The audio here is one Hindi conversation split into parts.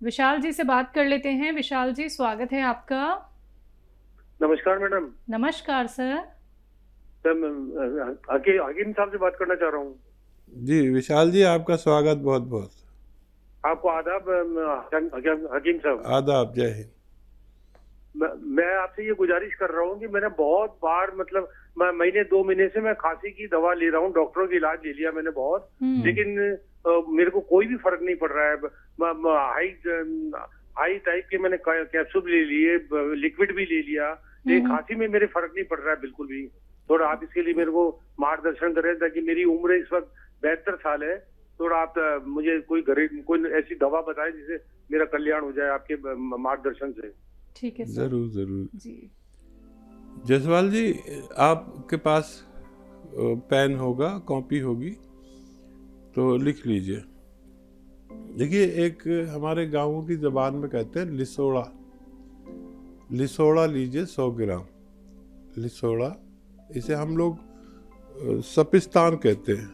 विशाल जी से बात कर लेते हैं। विशाल जी, स्वागत है आपका। नमस्कार मैडम। नमस्कार सर। सर मैं हकीम साहब से बात करना चाह रहा हूँ। जी विशाल जी, आपका स्वागत बहुत बहुत। आपको आदाब हकीम साहब। आदाब, जय हिंद। मैं आपसे ये गुजारिश कर रहा हूँ कि मैंने बहुत बार मतलब महीने 2 महीने से मैं खांसी की दवा ले रहा हूँ, डॉक्टरों की इलाज ले लिया मैंने बहुत, लेकिन मेरे को कोई भी फर्क नहीं पड़ रहा है। हाई टाइप के मैंने कैप्सूल ले लिए, लिक्विड भी ले लिया, लेकिन खांसी में मेरे फर्क नहीं पड़ रहा है बिल्कुल भी। थोड़ा आप इसके लिए मेरे को मार्गदर्शन करें, ताकि मेरी उम्र इस वक्त 72 साल है। थोड़ा आप मुझे कोई ऐसी दवा बताएं जिससे मेरा कल्याण हो जाए आपके मार्गदर्शन से। ठीक है सर। जरूर जरूर जी। जसवाल जी, आपके पास पेन होगा, कॉपी होगी, तो लिख लीजिए। देखिए, एक हमारे गांवों की ज़बान में कहते हैं लिसोड़ा। लिसोड़ा लीजिए 100 ग्राम। लिसोड़ा, इसे हम लोग सपिस्तान कहते हैं।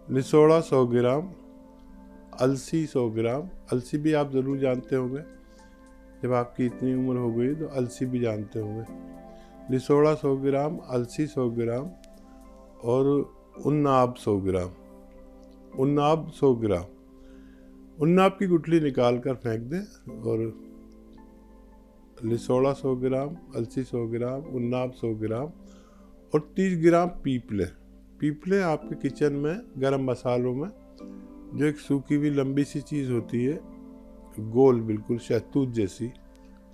लिसोड़ा 100 ग्राम। अलसी 100 ग्राम। अलसी भी आप ज़रूर जानते होंगे, जब आपकी इतनी उम्र हो गई तो अलसी भी जानते होंगे। लिसोड़ा 100 ग्राम, अलसी 100 ग्राम और उन्नाब 100 ग्राम। उन्नाब 100 ग्राम। उन्नाब की गुठली निकाल कर फेंक दें, और लिसोड़ा 100 ग्राम, अलसी 100 ग्राम, उन्नाब 100 ग्राम और 30 ग्राम पीपले। पीपले आपके किचन में गरम मसालों में जो एक सूखी हुई लंबी सी चीज़ होती है, गोल बिल्कुल शहतूत जैसी,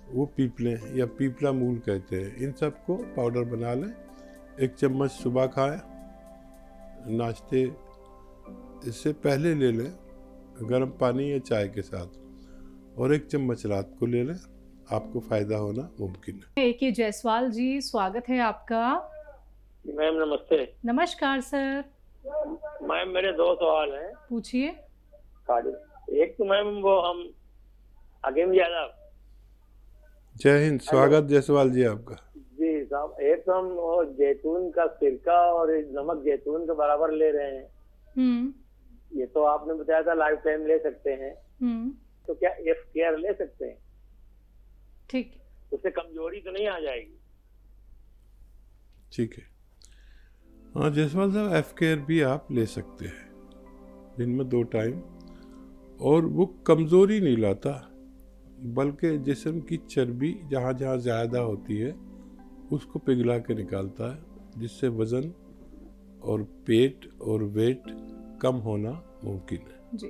वो पीपले या पीपला मूल कहते हैं। इन सब को पाउडर बना लें। 1 चम्मच सुबह खाएं, नाश्ते इससे पहले ले लें गर्म पानी या चाय के साथ, और 1 चम्मच रात को ले लें। आपको फ़ायदा होना मुमकिन है। के जायसवाल जी, स्वागत है आपका। मैम नमस्ते। नमस्कार सर। मैम मेरे 2 सवाल हैं। पूछिए। एक तो मैम वो हम हकीम यादव। जय हिंद। स्वागत जायसवाल जी आपका। जी साहब, एक तो हम वो जैतून का सिरका और नमक जैतून के बराबर ले रहे हैं। ये तो आपने बताया था लाइफ टाइम ले सकते हैं। तो क्या एफ केयर ले सकते हैं? ठीक। उससे कमजोरी तो नहीं आ जाएगी? ठीक है। हाँ जायसवाल साहब, एफ केयर भी आप ले सकते हैं दिन में 2 टाइम, और वो कमज़ोरी नहीं लाता, बल्कि जिस्म की चर्बी जहाँ जहाँ ज़्यादा होती है उसको पिघला के निकालता है, जिससे वज़न और पेट और वेट कम होना मुमकिन है। जी।